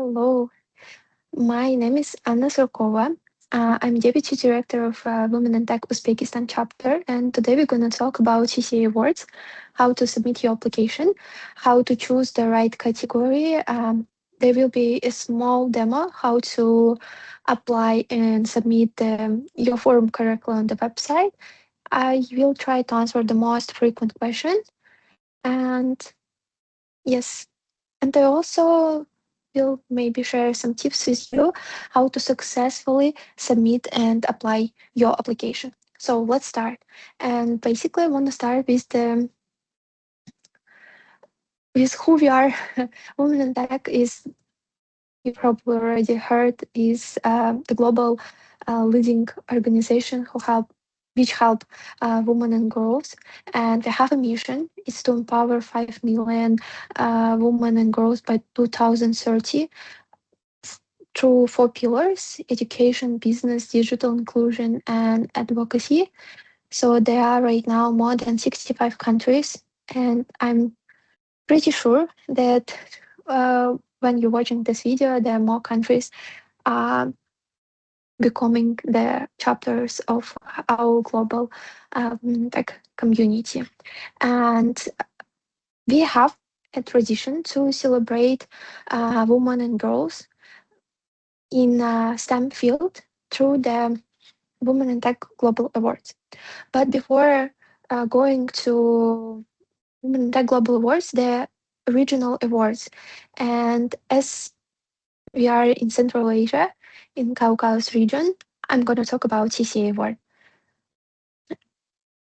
Hello, my name is Anna Surkova. I'm Deputy Director of Women in Tech Uzbekistan chapter, and today we're going to talk about CCA Awards, how to submit your application, how to choose the right category. There will be a small demo how to apply and submit your form correctly on the website. I will try to answer the most frequent questions, and yes, and I also will maybe share some tips with you how to successfully submit and apply your application. So let's start. And basically, I want to start with who we are. Women in Tech is, you probably already heard, is the global leading organization which help women and girls. And we have a mission: is to empower 5 million women and girls by 2030 through 4 pillars: education, business, digital inclusion, and advocacy. So there are right now more than 65 countries, and I'm pretty sure that when you're watching this video, there are more countries uh, becoming the chapters of our global tech community. And we have a tradition to celebrate women and girls in STEM field through the Women in Tech Global Awards. But before going to Women in Tech Global Awards, the regional awards. And as we are in Central Asia, in Caucasus region, I'm going to talk about CCA Award.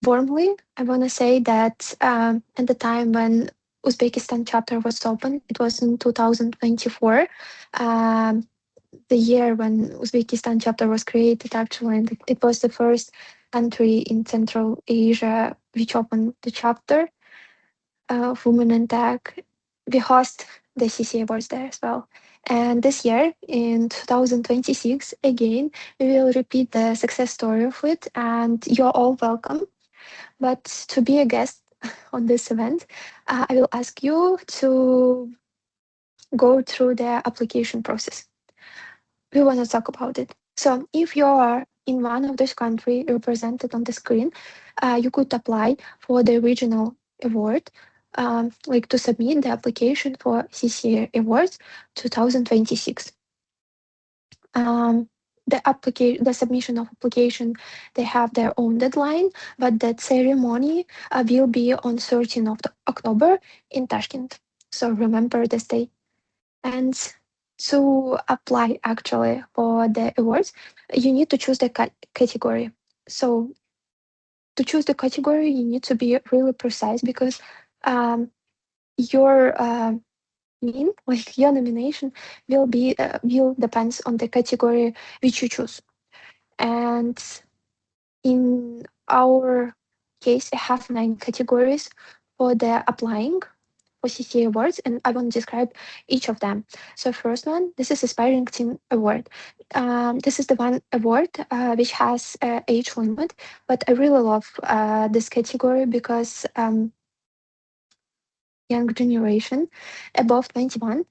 Warmly, I want to say that at the time when Uzbekistan chapter was opened, it was in 2024. Um, the year when Uzbekistan chapter was created, actually, and it was the first country in Central Asia which opened the chapter of Women in Tech. We host the CCA Awards there as well. And this year, in 2026, again, we will repeat the success story of it, and you're all welcome. But to be a guest on this event, I will ask you to go through the application process. We want to talk about it. So if you are in one of those countries represented on the screen, you could apply for the regional award, like to submit the application for CCA Awards 2026. The submission of application, they have their own deadline, but that ceremony will be on 13th of October in Tashkent. So remember this day. And to apply actually for the awards, you need to choose the category. So to choose the category, you need to be really precise because your like your nomination will depends on the category which you choose. And in our case, we have 9 categories for the applying for CCA Awards, and I want to describe each of them. So first one, this is Aspiring Teen Award. This is the one award which has age limit, but I really love this category because young generation above 21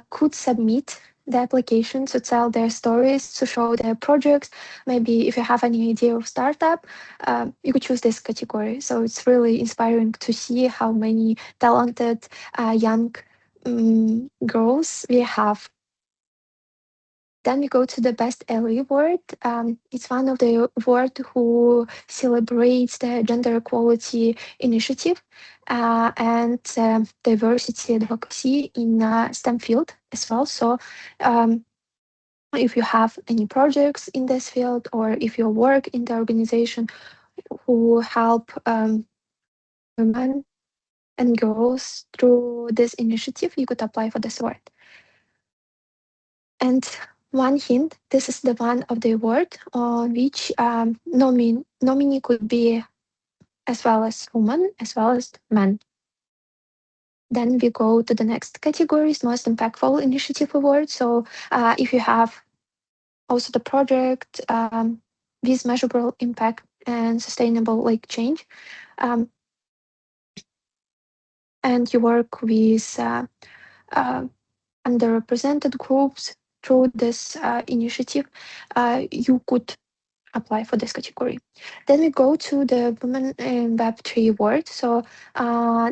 could submit the application to tell their stories, to show their projects. Maybe if you have any idea of startup, you could choose this category. So it's really inspiring to see how many talented young girls we have. Then we go to the Best Ally Award. It's one of the award who celebrates the gender equality initiative and diversity advocacy in STEM field as well. So if you have any projects in this field or if you work in the organization who help women and girls through this initiative, you could apply for this award. And one hint, this is the one of the award on which nominee could be as well as woman, as well as men. Then we go to the next categories, most impactful initiative award. So if you have also the project with measurable impact and sustainable like change, and you work with underrepresented groups through this initiative, you could apply for this category. Then we go to the Women in Web3 Award. So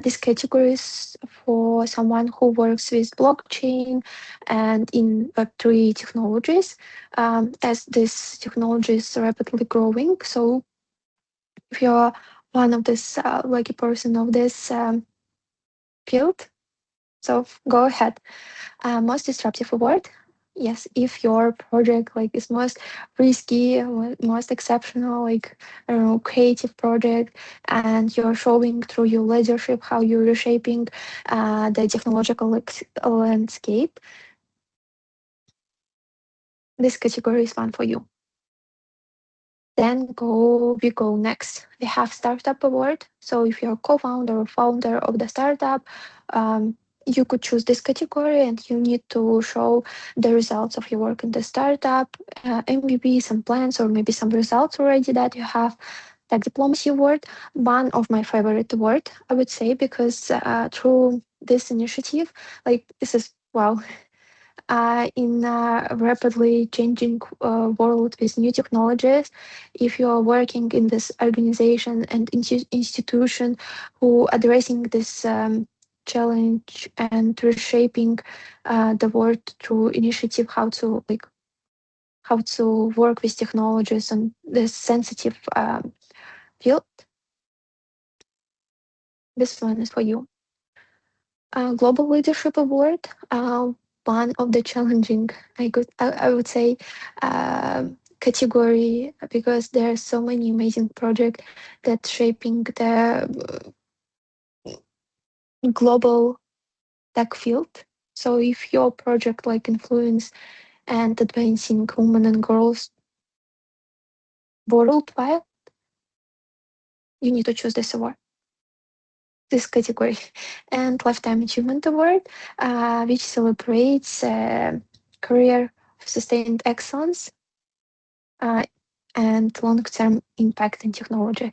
this category is for someone who works with blockchain and in Web3 technologies, as this technology is rapidly growing. So if you're one of this lucky person of this field, so go ahead. Most disruptive award. Yes, if your project like is most risky, most exceptional, like I don't know, creative project, and you're showing through your leadership how you're reshaping the technological landscape, this category is one for you. Then we go next. We have Startup Award. So if you're co-founder or founder of the startup, you could choose this category and you need to show the results of your work in the startup, MVP, some plans, or maybe some results already that you have. Tech Diplomacy Award, one of my favorite award, I would say, because through this initiative, like this is, wow, in a rapidly changing world with new technologies, if you are working in this organization and institution who addressing this challenge and reshaping the world through initiative, how to work with technologies and this sensitive field, this one is for you. Global Leadership Award, one of the challenging, I would say, category, because there are so many amazing projects that shaping the global tech field. So if your project like influence and advancing women and girls worldwide, you need to choose this award, this category. And Lifetime Achievement Award, which celebrates career of sustained excellence and long-term impact in technology.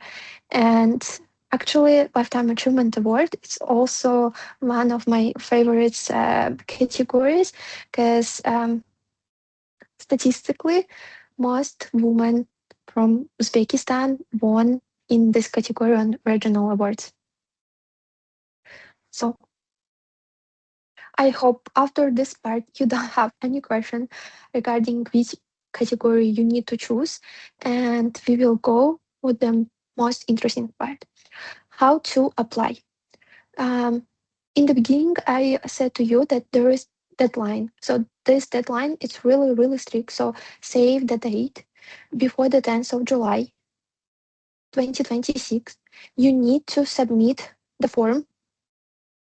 And actually, Lifetime Achievement Award is also one of my favorites categories, because statistically, most women from Uzbekistan won in this category on regional awards. So I hope after this part you don't have any question regarding which category you need to choose, and we will go with the most interesting part: how to apply. In the beginning, I said to you that there is deadline. So this deadline is really really strict. So save the date before the 10th of July, 2026. You need to submit the form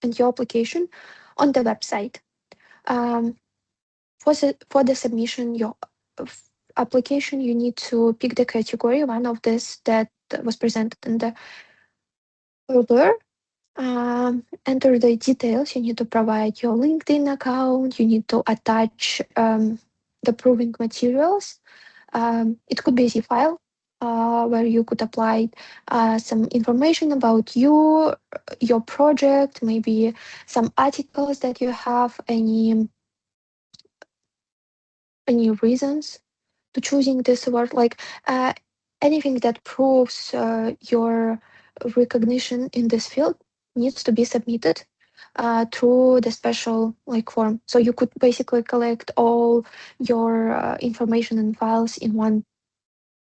and your application on the website. Um, for the submission your application, you need to pick the category, one of this that was presented in the earlier. Enter the details. You need to provide your LinkedIn account. You need to attach the proving materials. It could be a Z file where you could apply some information about you, your project, maybe some articles that you have, any reasons to choosing this award, like anything that proves your recognition in this field needs to be submitted through the special like form. So you could basically collect all your information and files in one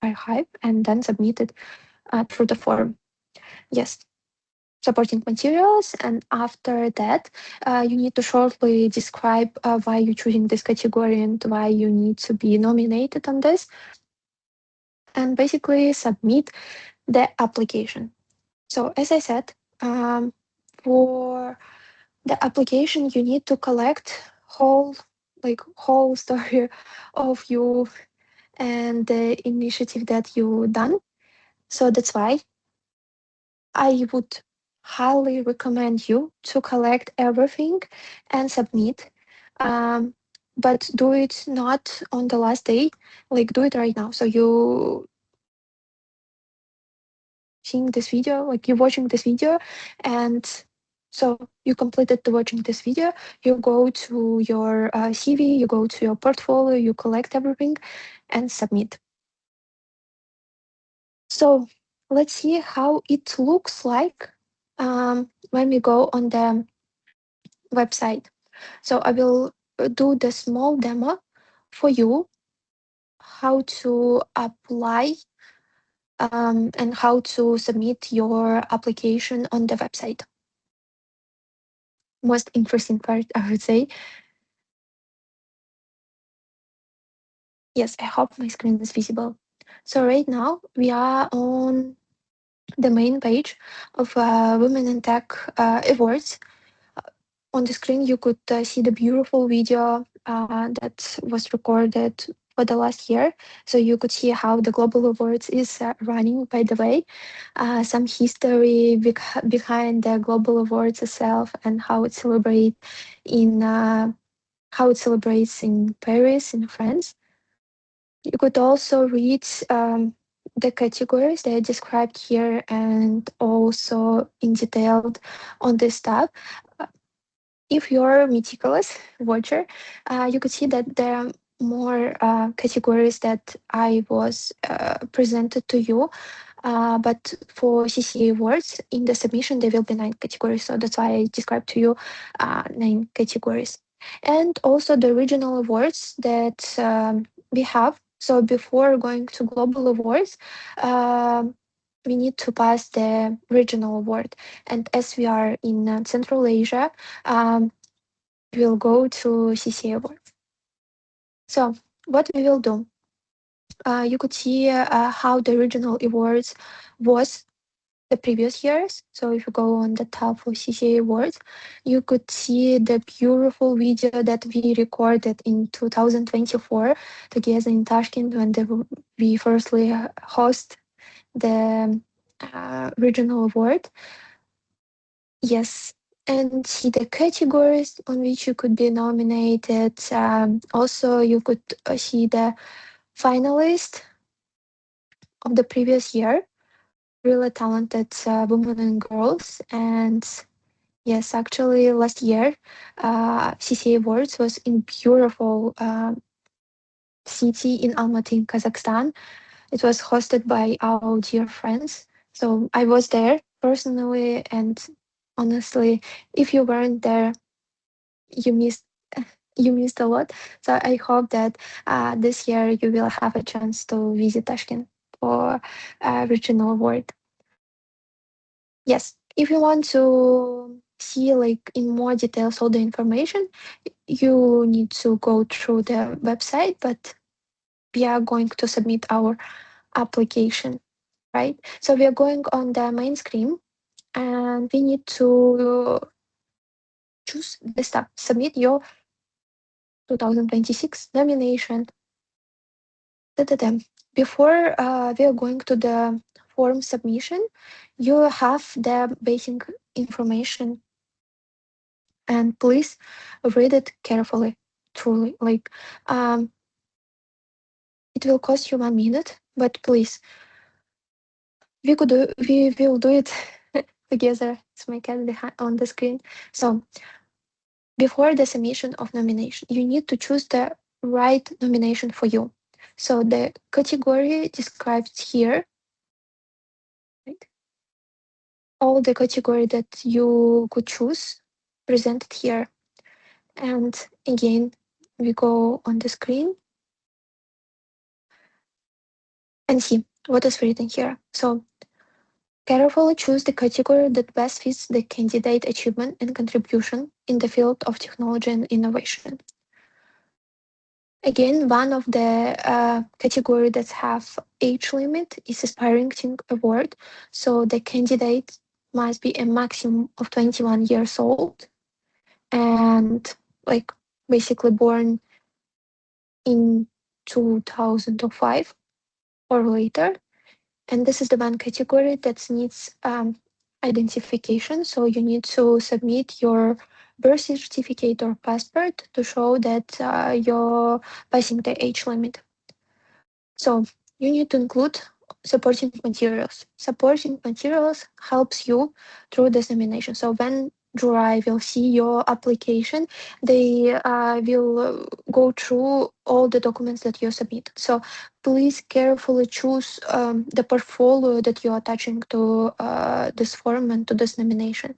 archive and then submit it through the form. Yes, supporting materials, and after that you need to shortly describe why you're choosing this category and why you need to be nominated on this, and basically submit the application. So as I said, for the application you need to collect whole story of you and the initiative that you done. So that's why I would highly recommend you to collect everything and submit. Um, but do it not on the last day, like do it right now. So you seeing this video, like you're watching this video, and So you completed the watching this video, you go to your CV, you go to your portfolio, you collect everything and submit. So let's see how it looks like when we go on the website. So I will do the small demo for you, how to apply and how to submit your application on the website. Most interesting part, I would say. Yes, I hope my screen is visible. So right now we are on the main page of Women in Tech Awards. On the screen, you could see the beautiful video that was recorded for the last year. So you could see how the Global Awards is running, by the way, some history behind the Global Awards itself and how it celebrates in Paris, in France. You could also read the categories that are described here and also in detailed on this tab. If you're a meticulous watcher, you could see that there are more categories that I was presented to you. But for CCA Awards, in the submission, there will be 9 categories. So that's why I described to you 9 categories. And also the regional awards that we have. So before going to global awards, we need to pass the regional award. And as we are in Central Asia, we'll go to CCA Awards. So what we will do, you could see how the regional awards was the previous years. So if you go on the tab for CCA Awards, you could see the beautiful video that we recorded in 2024 together in Tashkent when we firstly host the regional award. Yes, and see the categories on which you could be nominated. Also, you could see the finalist of the previous year, really talented women and girls. And yes, actually, last year, CCA Awards was in beautiful city in Almaty, in Kazakhstan. It was hosted by our dear friends. So I was there personally, and honestly, if you weren't there, you missed you missed a lot. So I hope that this year you will have a chance to visit Tashkent for regional award. Yes, if you want to see like in more details all the information, you need to go through the website, but we are going to submit our application, right? So we are going on the main screen and we need to choose this tab, submit your 2026 nomination. Before we are going to the form submission, you have the basic information and please read it carefully, truly. Like, it will cost you 1 minute, but please, we will do it together. It's my cat behind on the screen. So before the submission of nomination, you need to choose the right nomination for you. So the category described here, right? All the category that you could choose presented here. And again, we go on the screen and see what is written here. So carefully choose the category that best fits the candidate achievement and contribution in the field of technology and innovation. Again, one of the category that have age limit is aspiring award. So the candidate must be a maximum of 21 years old and like basically born in 2005 or later. And this is the one category that needs identification. So you need to submit your birth certificate or passport to show that you're passing the age limit. So you need to include supporting materials. Supporting materials helps you through this nomination. So when jury will see your application, they will go through all the documents that you submitted. So please carefully choose the portfolio that you are attaching to this form and to this nomination.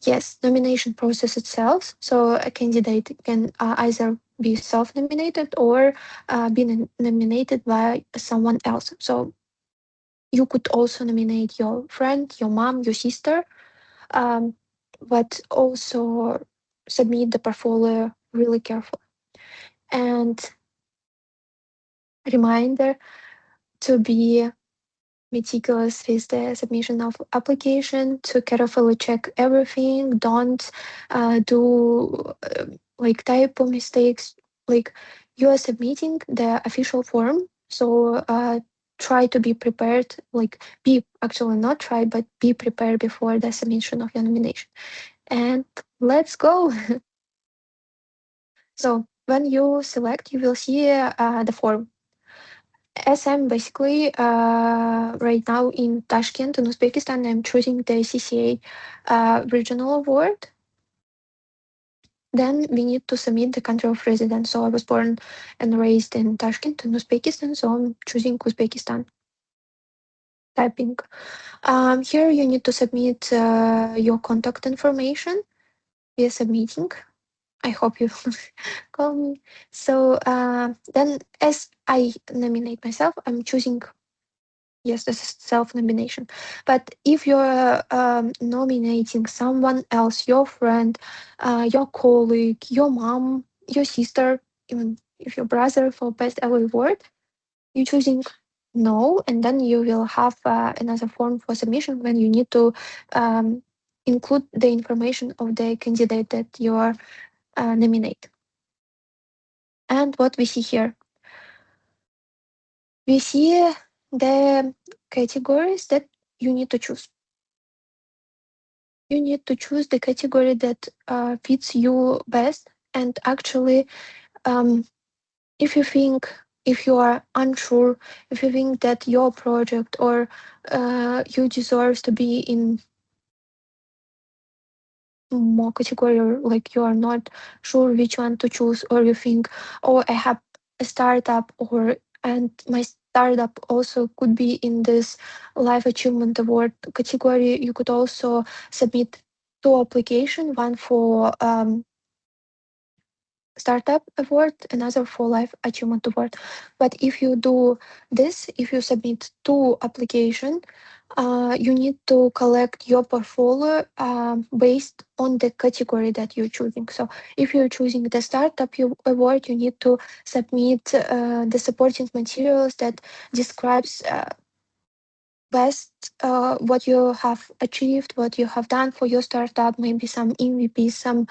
Yes, nomination process itself. So a candidate can either be self-nominated or be nominated by someone else. So you could also nominate your friend, your mom, your sister, um, but also submit the portfolio really carefully. And reminder to be meticulous with the submission of application, to carefully check everything. Don't do like typo mistakes. Like you are submitting the official form, so try to be prepared. Like be actually not try, but be prepared before the submission of your nomination. And let's go. So when you select, you will see the form. As I'm basically right now in Tashkent, in Uzbekistan, I'm choosing the CCA regional award. Then we need to submit the country of residence. So I was born and raised in Tashkent, in Uzbekistan, so I'm choosing Uzbekistan. Typing. Here you need to submit your contact information. We are submitting. I hope you call me. So then, as I nominate myself, I'm choosing. Yes, this is self-nomination. But if you're nominating someone else, your friend, your colleague, your mom, your sister, even if your brother for best ever award, you're choosing no, and then you will have another form for submission when you need to um, include the information of the candidate that you are nominate. And what we see here, we see the categories that you need to choose. You need to choose the category that fits you best. And actually, um, if you think, if you are unsure, if you think that your project or you deserve to be in more category, or like you are not sure which one to choose, or you think, oh, I have a startup, or and my startup also could be in this life achievement award category, you could also submit two applications, one for startup award, another for life achievement award. But if you do this, if you submit two application, you need to collect your portfolio based on the category that you're choosing. So if you're choosing the startup award, you need to submit the supporting materials that describes best what you have achieved, what you have done for your startup, maybe some MVP, some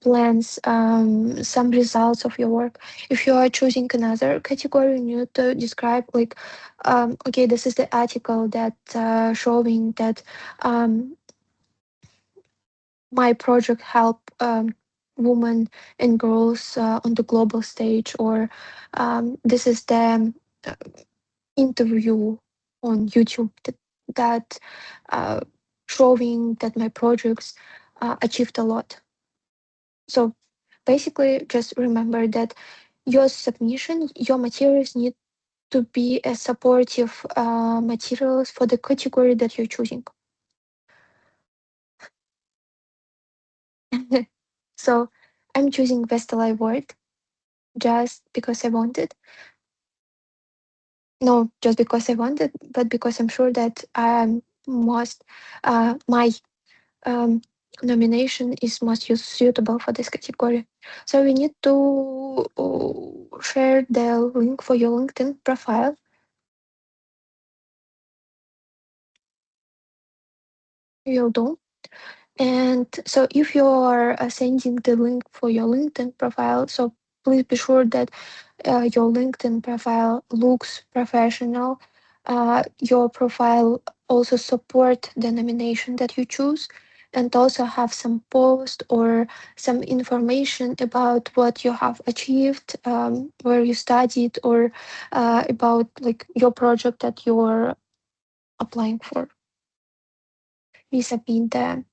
plans, some results of your work. If you are choosing another category, you need to describe like, okay, this is the article that showing that my project help women and girls on the global stage, or this is the interview on YouTube that uh, showing that my projects achieved a lot. So basically, just remember that your submission, your materials need to be a supportive materials for the category that you're choosing. So I'm choosing Vestal Award just because I wanted. No, just because I wanted, but because I'm sure that most my um, nomination is most suitable for this category. So we need to share the link for your LinkedIn profile. You'll do. And so if you are sending the link for your LinkedIn profile, so please be sure that your LinkedIn profile looks professional. Your profile also support the nomination that you choose, and also have some post or some information about what you have achieved, where you studied, or about like your project that you're applying for. We submit the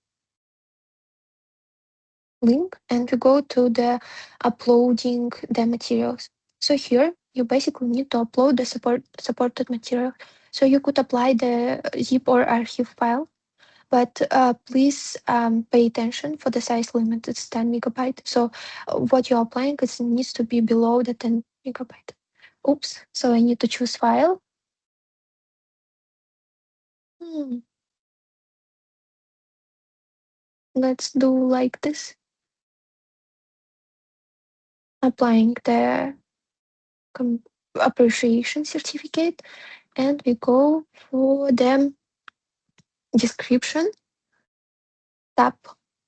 link and we go to the uploading the materials. So here you basically need to upload the supported material. So you could apply the zip or archive file, but please pay attention for the size limit. It's 10 megabyte. So what you're applying, it needs to be below the 10 megabyte. Oops. So I need to choose file. Hmm. Let's do like this. Applying the appreciation certificate, and we go for the description tab.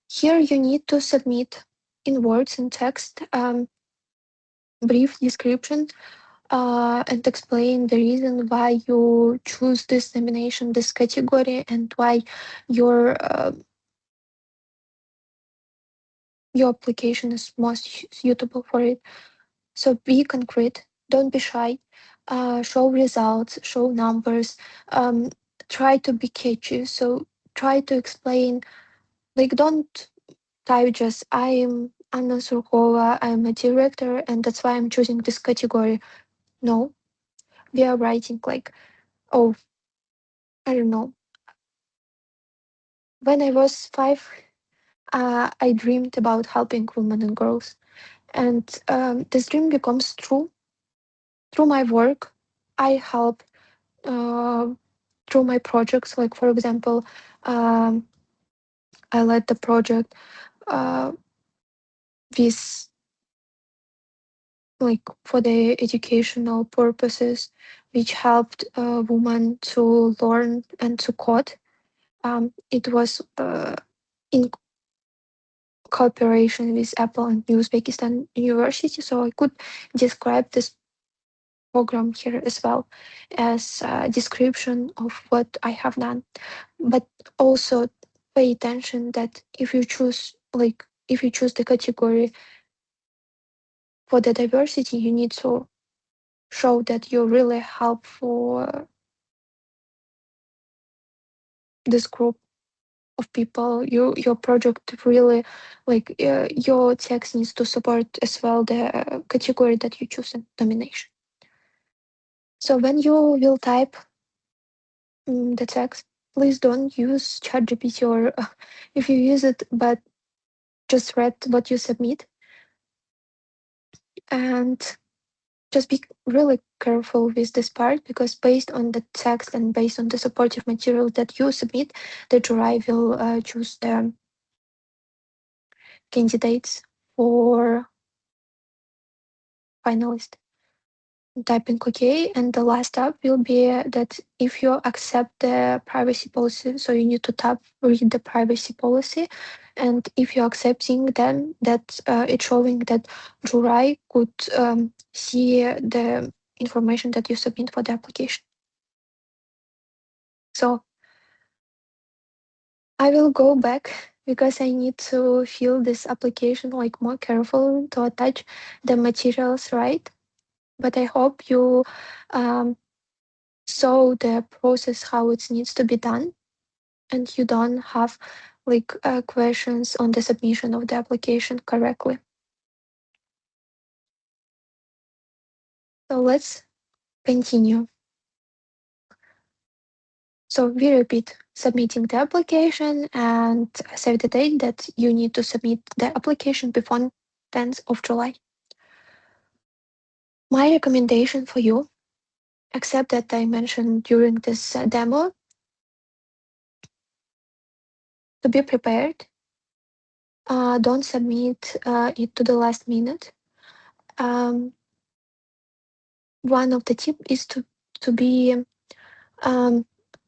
Here you need to submit in words and text brief description and explain the reason why you choose this nomination, this category, and why your your application is most suitable for it. So be concrete, don't be shy, show results, show numbers, um, try to be catchy. So try to explain, like, don't type just I'm Anna Surkova, I'm a director, and that's why I'm choosing this category. No, we are writing like, oh, I don't know. When I was 5, I dreamed about helping women and girls, and this dream becomes true through my work. I help uh, through my projects. Like for example, um, I led the project uh, with like for the educational purposes, which helped women to learn and to code. It was in cooperation with Apple and Uzbekistan University, so I could describe this program here as well as a description of what I have done. But also pay attention that if you choose the category for the diversity, you need to show that you really help for this group of people. Your project really your text needs to support as well the category that you choose in nomination. So when you will type the text, please don't use ChatGPT or if you use it, but just read what you submit and just be really careful with this part because based on the text and based on the supportive material that you submit, the jury will choose the candidates for finalist. Typing OK, and the last tab will be that if you accept the privacy policy, so you need to tap read the privacy policy, and if you're accepting, then that it's showing that jury could see the information that you submit for the application. So I will go back because I need to fill this application like more careful to attach the materials right. But I hope you saw the process how it needs to be done, and you don't have questions on the submission of the application correctly. So let's continue. So we repeat submitting the application and save the date that you need to submit the application before 10th of July. My recommendation for you, except that I mentioned during this demo, to be prepared. Don't submit it to the last minute. Um, One of the tip is to be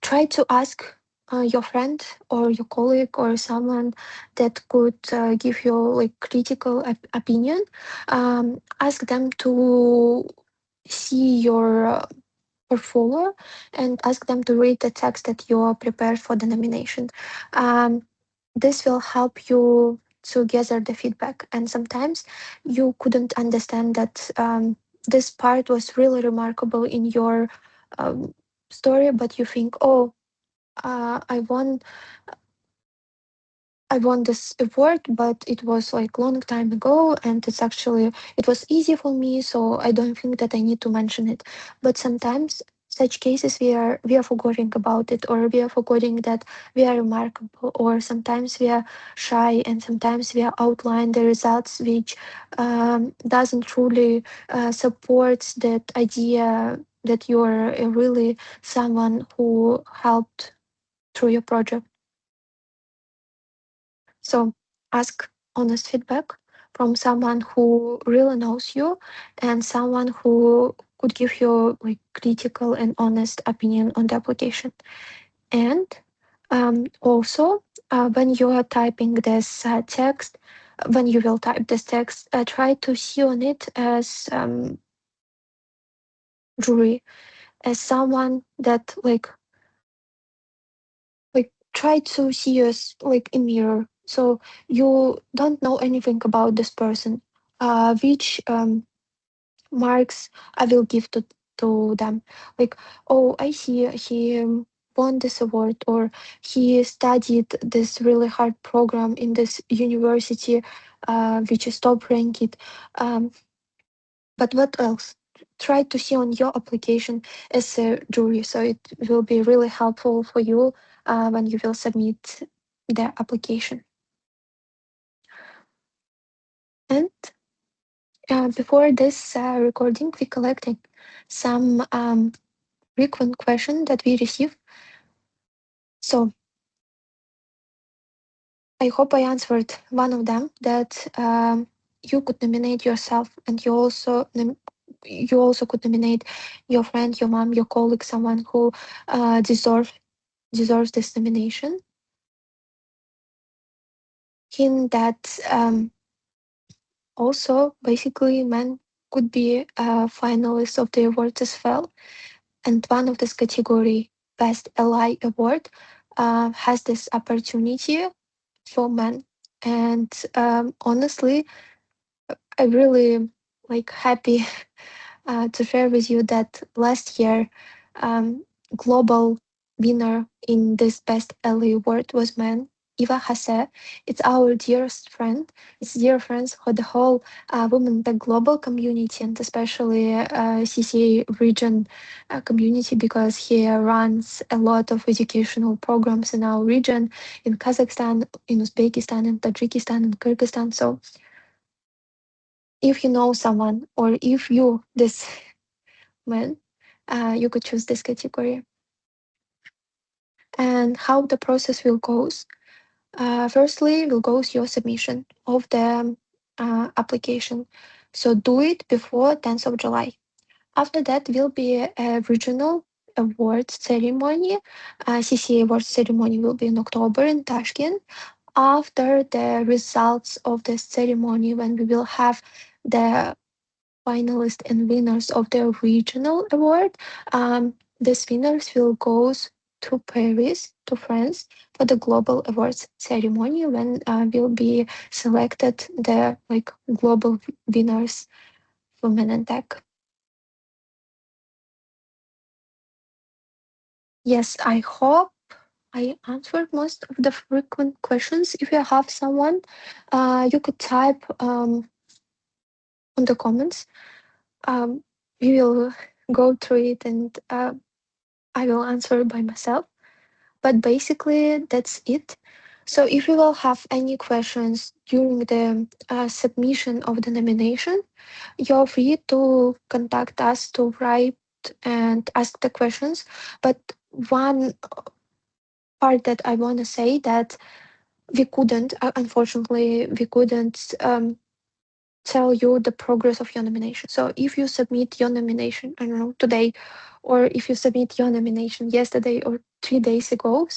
try to ask your friend or your colleague or someone that could give you like critical opinion. Ask them to see your portfolio and ask them to read the text that you are prepared for the nomination. This will help you to gather the feedback, and sometimes you couldn't understand that this part was really remarkable in your um, story, but you think, oh, I want I won this award, but it was like long time ago, and it was easy for me, so I don't think that I need to mention it. But sometimes such cases we are forgetting about it, or we are forgetting that we are remarkable, or sometimes we are shy, and sometimes we are outline the results which doesn't truly supports that idea that you're really someone who helped through your project. So ask honest feedback from someone who really knows you and someone who could give you like critical and honest opinion on the application. And also, when you are typing this text, when you will type this text, try to see on it as jury, as someone that try to see us like a mirror. So you don't know anything about this person. Which marks I will give to them. Like, oh, I see he won this award, or he studied this really hard program in this university, which is top ranked. Um, but what else? Try to see on your application as a jury, so it will be really helpful for you when you will submit the application. And before this recording, we collected some frequent questions that we received. So I hope I answered one of them, that you could nominate yourself, and you also could nominate your friend, your mom, your colleague, someone who deserves this nomination. In that also basically men could be finalists of the awards as well, and one of this category, Best Ally Award, has this opportunity for men. And honestly, I really happy to share with you that last year, global winner in this Best Ally Award was man, Eva Hase. It's our dearest friend. It's dear friends for the whole women, the global community, and especially CCA region community, because he runs a lot of educational programs in our region, in Kazakhstan, in Uzbekistan, in Tajikistan, and Kyrgyzstan. So if you know someone, or if you this man, you could choose this category. And how the process will goes. Firstly, will goes your submission of the application. So do it before 10th of July. After that will be a regional awards ceremony. CCA Awards ceremony will be in October in Tashkent. After the results of the ceremony, when we will have the finalists and winners of the regional award. These winners will go to Paris, to France, for the global awards ceremony, when will be selected the global winners for men and tech. Yes, I hope I answered most of the frequent questions. If you have someone, you could type on the comments. We will go through it, and I will answer by myself. But basically, that's it. So if you will have any questions during the submission of the nomination, you're free to contact us to write and ask the questions. But one part that I want to say, that unfortunately, we couldn't tell you the progress of your nomination. So if you submit your nomination, I don't know, today, or if you submit your nomination yesterday or 3 days ago,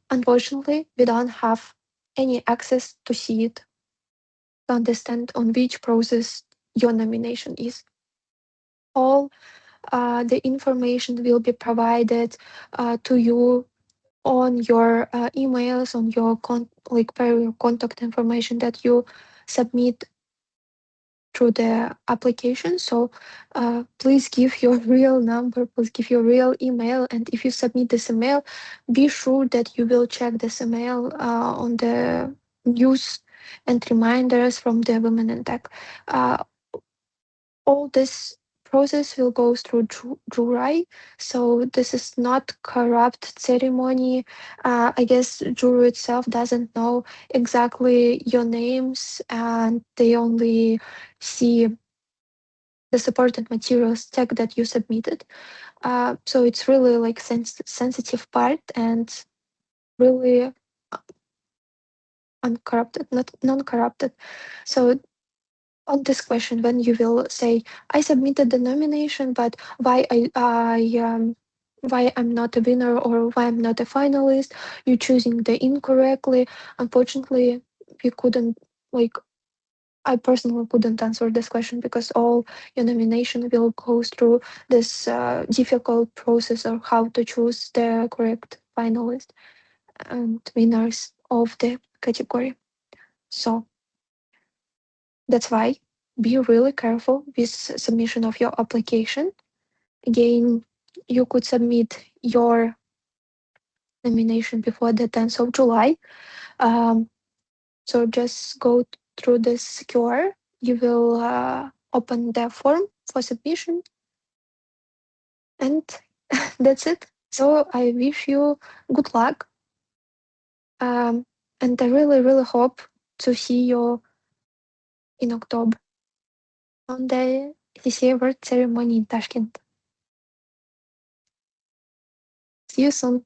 unfortunately, we don't have any access to see it, to understand on which process your nomination is. All the information will be provided to you on your emails, on your per your contact information that you submit through the application. So please give your real number, please give your real email. And if you submit this email, be sure that you will check this email on the news and reminders from the Women in Tech. All this process will go through jury, so this is not corrupt ceremony. I guess jury itself doesn't know exactly your names, and they only see the supported materials tag that you submitted. So it's really like sensitive part and really uncorrupted, not non-corrupted. So on this question, when you will say, I submitted the nomination, but why I'm not a winner or why I'm not a finalist, you're choosing the incorrectly. Unfortunately, we couldn't, like, I personally couldn't answer this question because all your nomination will go through this difficult process of how to choose the correct finalist and winners of the category. So that's why be really careful with submission of your application. Again, you could submit your nomination before the 10th of July. Um, so just go through this QR. You will open the form for submission, and that's it. So I wish you good luck. Um, and I really, really hope to see you in October on the CCA Award ceremony in Tashkent. See you soon.